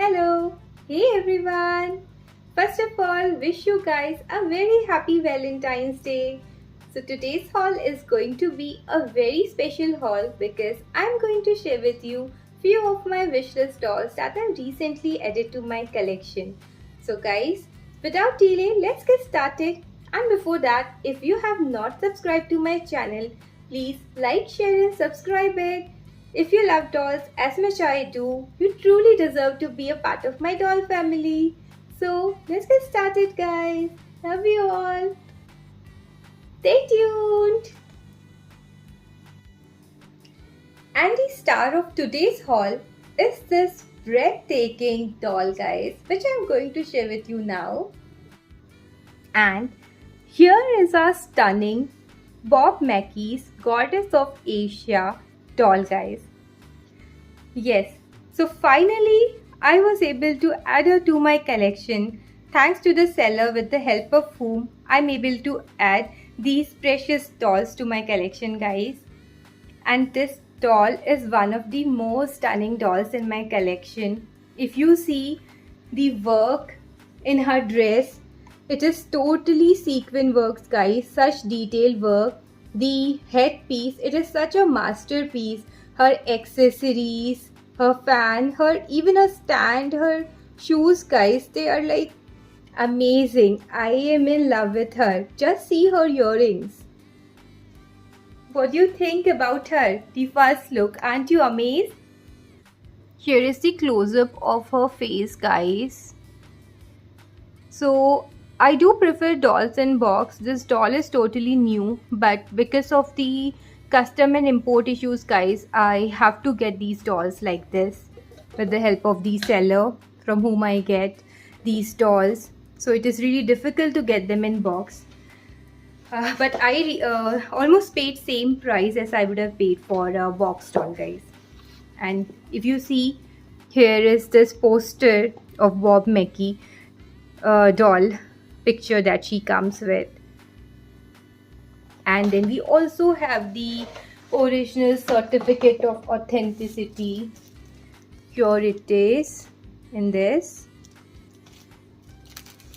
Hello! Hey everyone! First of all, wish you guys a very happy Valentine's Day. So today's haul is going to be a very special haul because I'm going to share with you few of my wishlist dolls that I recently added to my collection. So guys, without delay, let's get started. And before that, if you have not subscribed to my channel, please like, share and subscribe it. If you love dolls as much as I do, you truly deserve to be a part of my doll family. So let's get started guys. Love you all. Stay tuned. And the star of today's haul is this breathtaking doll guys, which I'm going to share with you now. And here is our stunning Bob Mackey's Goddess of Asia doll guys. Yes, so finally I was able to add her to my collection thanks to the seller with the help of whom I'm able to add these precious dolls to my collection guys. And this doll is one of the most stunning dolls in my collection. If you see the work in her dress, it is totally sequin works guys, such detailed work. The headpiece, it is such a masterpiece. Her accessories, her fan, her even her stand, her shoes guys, they are like amazing. I am in love with her. Just see her earrings. What do you think about her? The first look, aren't you amazed? Here is the close-up of her face guys. So I do prefer dolls in box. This doll is totally new, but because of the custom and import issues guys, I have to get these dolls like this with the help of the seller from whom I get these dolls. So it is really difficult to get them in box. But I almost paid same price as I would have paid for a box doll guys. And if you see, here is this poster of Bob Mackey doll picture that she comes with. And then we also have the original certificate of authenticity. Here it is in this.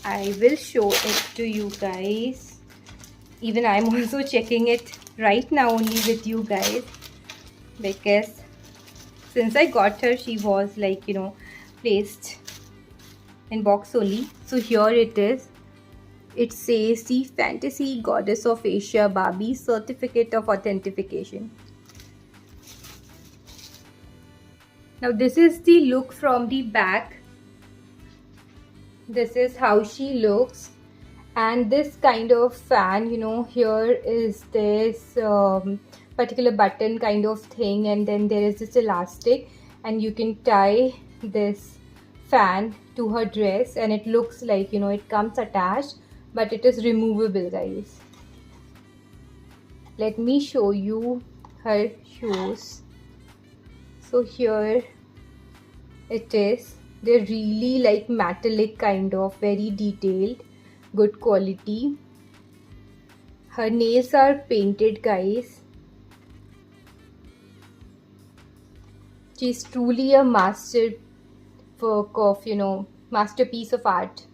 I will show it to you guys. Even I'm also checking it right now only with you guys, because since I got her, she was like, placed in box only. So here it is. It says the Fantasy Goddess of Asia Barbie Certificate of Authentication. Now this is the look from the back. This is how she looks. And this kind of fan, here is this particular button kind of thing, and then there is this elastic, and you can tie this fan to her dress, and it looks like it comes attached, but it is removable guys. Let me show you her shoes. So here it is. They're really like metallic kind of, very detailed, good quality. Her nails are painted guys. She's truly a master work of masterpiece of art.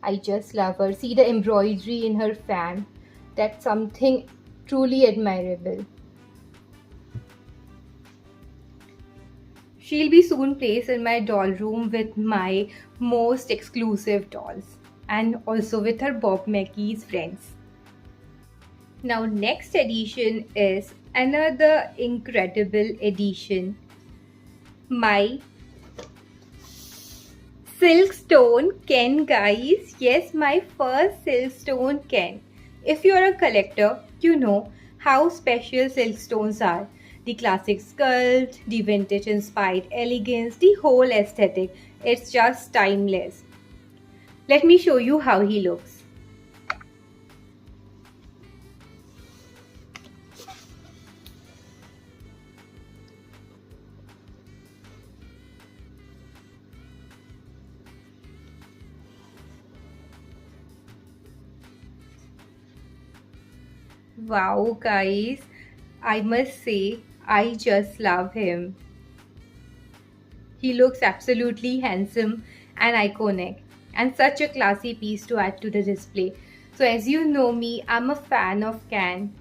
I just love her. See the embroidery in her fan. That's something truly admirable. She'll be soon placed in my doll room with my most exclusive dolls, and also with her Bob Mackey's friends. Now next edition is another incredible edition. My Silkstone Ken guys. Yes, my first Silkstone Ken. If you're a collector, you know how special Silkstones are. The classic sculpt, the vintage inspired elegance, the whole aesthetic. It's just timeless. Let me show you how he looks. Wow guys, I must say I just love him. He looks absolutely handsome and iconic, and such a classy piece to add to the display. So as you know me, I'm a fan of Ken,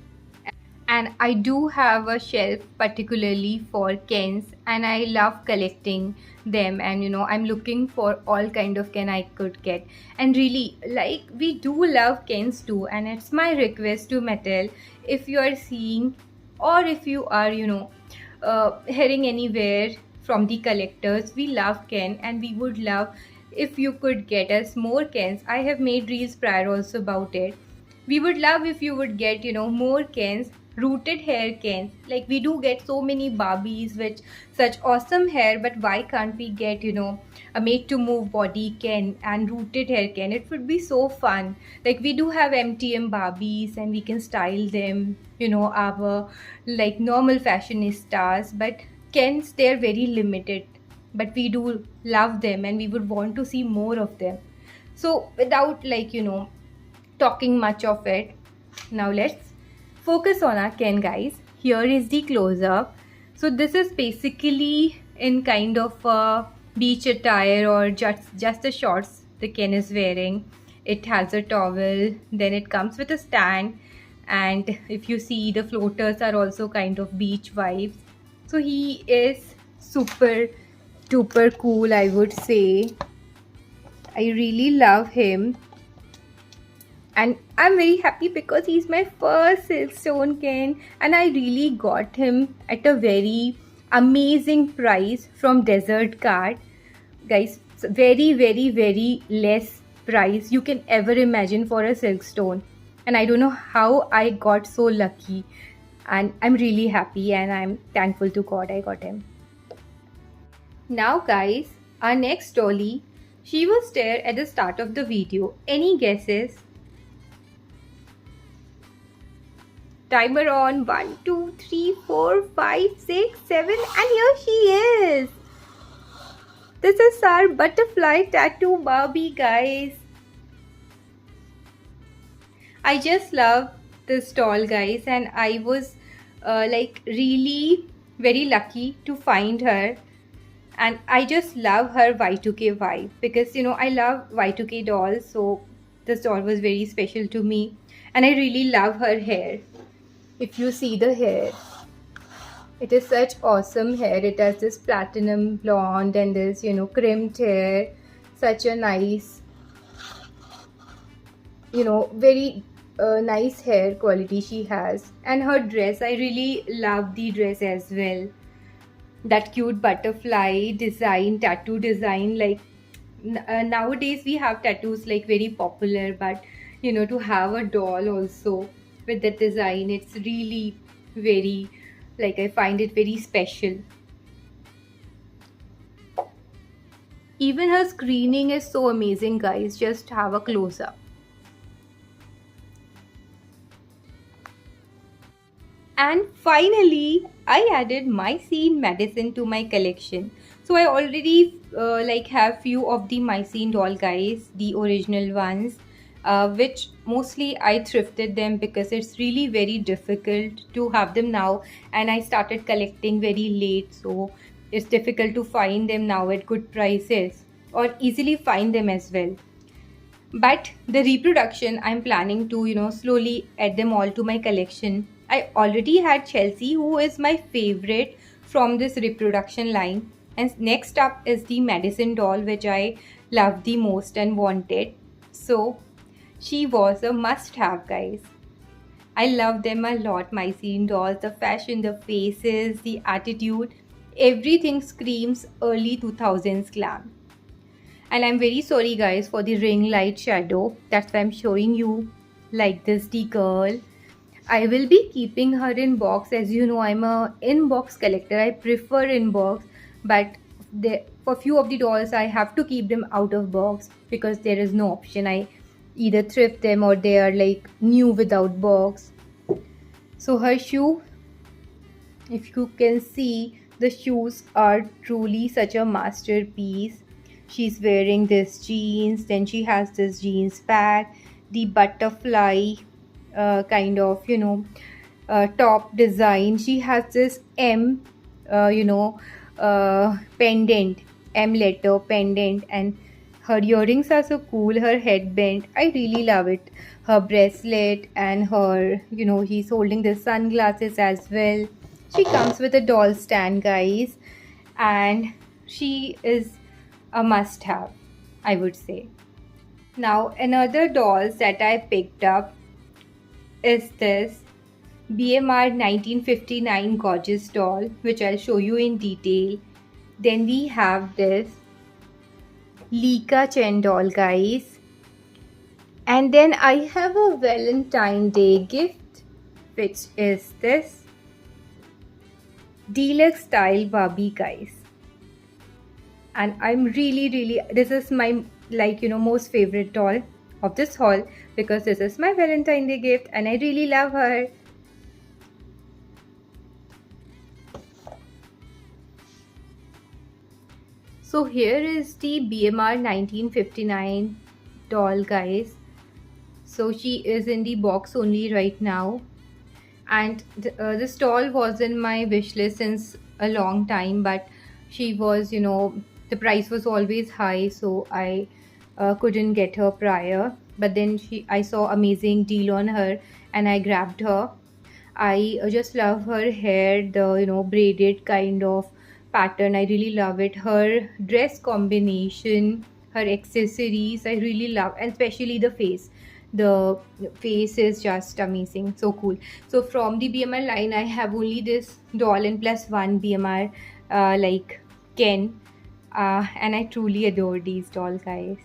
and I do have a shelf particularly for Kens, and I love collecting them. And I'm looking for all kind of Ken I could get. And really, like, we do love Kens too, and it's my request to Mattel, if you are seeing, or if you are heading anywhere from the collectors, we love Ken, and we would love if you could get us more Kens. I have made reels prior also about it. We would love if you would get more Kens, rooted hair Kens. Like, we do get so many Barbies with such awesome hair, but why can't we get a made to move body Ken and rooted hair Ken? It would be so fun. Like, we do have MTM Barbies, and we can style them, our like normal fashionistas, but Kens, they're very limited, but we do love them, and we would want to see more of them. So without talking much of it, now let's focus on our Ken, guys. Here is the close-up. So this is basically in kind of a beach attire, or just the shorts the Ken is wearing. It has a towel, then it comes with a stand, and if you see, the floaters are also kind of beach vibes. So he is super duper cool, I would say. I really love him, and I'm very happy because he's my first Silkstone Ken, and I really got him at a very amazing price from Desert Card. Guys, it's very, very, very less price you can ever imagine for a Silkstone, and I don't know how I got so lucky, and I'm really happy, and I'm thankful to God I got him. Now guys, our next dolly, she was there at the start of the video. Any guesses? Timer on. 1, 2, 3, 4, 5, 6, 7, and here she is. This is our butterfly tattoo Barbie, guys. I just love this doll, guys, and I was like really very lucky to find her. And I just love her Y2K vibe, because I love Y2K dolls, so this doll was very special to me. And I really love her hair. If you see the hair, it is such awesome hair. It has this platinum blonde and this crimped hair. Such a nice, very nice hair quality she has. And her dress, I really love the dress as well. That cute butterfly design, tattoo design, like nowadays we have tattoos like very popular, but to have a doll also with that design, it's really very, like, I find it very special. Even her screening is so amazing, guys. Just have a close-up. And finally, I added Mycene Medicine to my collection. So I already have few of the Mycene doll, guys, the original ones, which mostly I thrifted them because it's really very difficult to have them now, and I started collecting very late, so it's difficult to find them now at good prices, or easily find them as well. But the reproduction, I'm planning to slowly add them all to my collection. I already had Chelsea, who is my favorite from this reproduction line, and next up is the Medicine doll, which I love the most and wanted. So she was a must have, guys. I love them a lot. Mycene dolls, the fashion, the faces, the attitude, everything screams early 2000s glam. And I'm very sorry, guys, for the ring light shadow. That's why I'm showing you like this, the girl. I will be keeping her in box. As you know, I'm a in-box collector. I prefer in-box, but for few of the dolls, I have to keep them out of box because there is no option. I either thrift them or they are like new without box. So her shoe, if you can see, the shoes are truly such a masterpiece. She's wearing this jeans, then she has this jeans pack, the butterfly kind of top design. She has this M pendant M letter pendant, and her earrings are so cool. Her headband, I really love it. Her bracelet and her, he's holding the sunglasses as well. She comes with a doll stand, guys, and she is a must have, I would say. Now, another dolls that I picked up is this BMR 1959 gorgeous doll, which I'll show you in detail. Then we have this Lika Chen doll, guys. And then I have a Valentine Day gift, which is this deluxe style Barbie, guys. And I'm really, this is my most favorite doll of this haul, because this is my Valentine Day gift and I really love her. So here is the BMR 1959 doll, guys. So she is in the box only right now, and this doll was in my wish list since a long time, but she was, the price was always high, so I couldn't get her prior. But then I saw amazing deal on her and I grabbed her. I just love her hair, the braided kind of pattern. I really love it. Her dress combination, her accessories, I really love, and especially the face. The face is just amazing, so cool. So from the BMR line, I have only this doll and plus one BMR like Ken, and I truly adore these dolls, guys.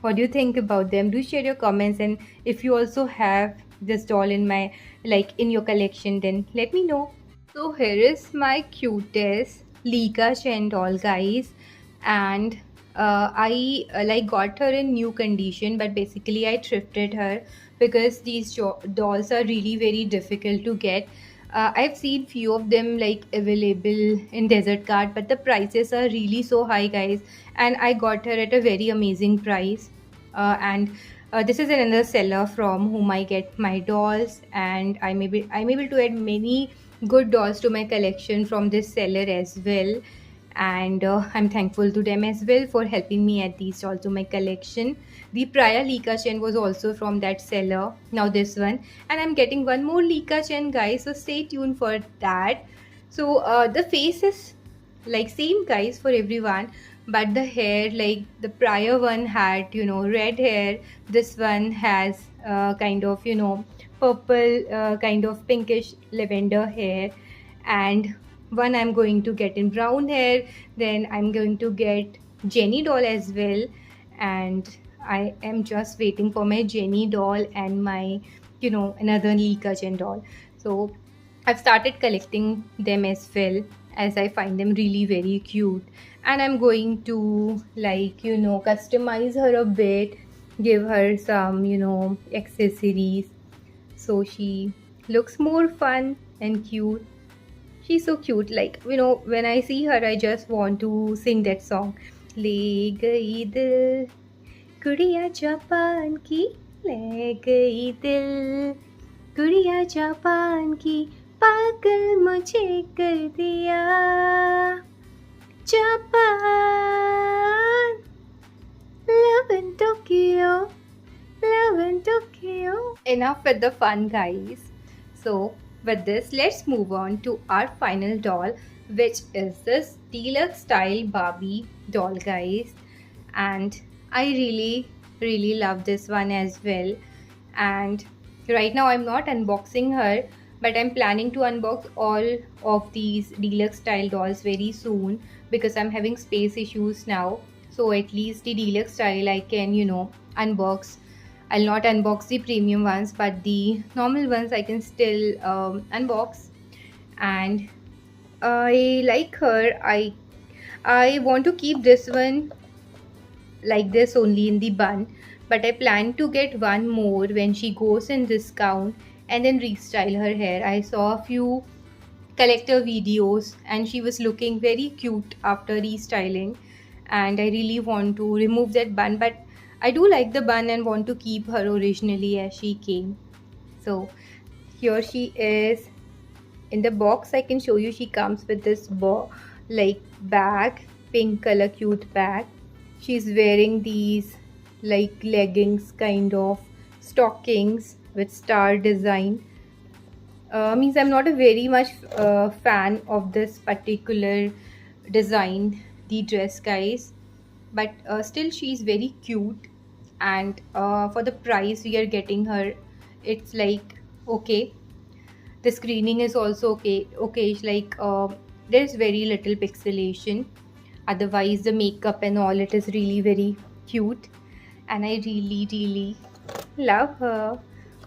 What do you think about them? Do share your comments, and if you also have this doll in your collection, then let me know. So here is my cutest Lika Chen doll, guys, and I got her in new condition, but basically I thrifted her because these dolls are really very difficult to get. I've seen few of them available in Desert Card, but the prices are really so high, guys, and I got her at a very amazing price. And this is another seller from whom I get my dolls, and I'm able to add many good dolls to my collection from this seller as well. And I'm thankful to them as well for helping me add these dolls to my collection. The prior Lika Chen was also from that seller, now this one, and I'm getting one more Lika Chen, guys, so stay tuned for that. So the face is same, guys, for everyone, but the hair, the prior one had red hair, this one has kind of purple kind of pinkish lavender hair, and one I'm going to get in brown hair. Then I'm going to get Jenny doll as well, and I am just waiting for my Jenny doll and my another Lika Chen doll. So I've started collecting them as well, as I find them really very cute, and I'm going to customize her a bit, give her some accessories, so she looks more fun and cute. She's so cute, when I see her I just want to sing that song, ले गई दिल गुड़िया Japan की, ले गई दिल गुड़िया Japan की, पागल मुझे कर दिया Japan, love in Tokyo, love in Tokyo. Enough with the fun, guys. So with this, let's move on to our final doll, which is this deluxe style Barbie doll, guys. And I really love this one as well. And right now I'm not unboxing her, but I'm planning to unbox all of these deluxe style dolls very soon, because I'm having space issues now. So at least the deluxe style I can unbox. I'll not unbox the premium ones, but the normal ones I can still unbox. And I like her. I want to keep this one like this only in the bun, but I plan to get one more when she goes in discount and then restyle her hair. I saw a few collector videos and she was looking very cute after restyling, and I really want to remove that bun, but I do like the bun and want to keep her originally as she came. So here she is in the box. I can show you, she comes with this bag, pink color cute bag. She's wearing these like leggings kind of stockings with star design. Means I'm not a very much fan of this particular design, the dress, guys, but still she's very cute, and for the price we are getting her, it's like okay. The screening is also okay, it's like there's very little pixelation. Otherwise the makeup and all, it is really very cute, and I really love her.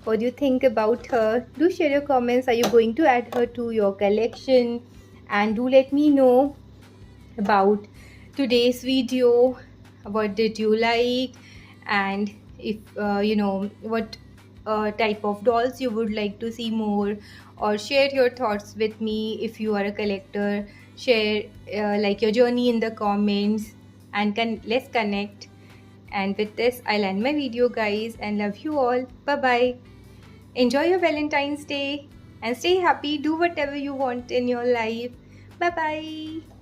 What do you think about her? Do share your comments. Are you going to add her to your collection? And do let me know about today's video. What did you like? And if what type of dolls you would like to see more, or share your thoughts with me. If you are a collector, share like your journey in the comments, and let's connect. And with this, I'll end my video, guys, and love you all. Bye bye. Enjoy your Valentine's Day and stay happy. Do whatever you want in your life. Bye bye.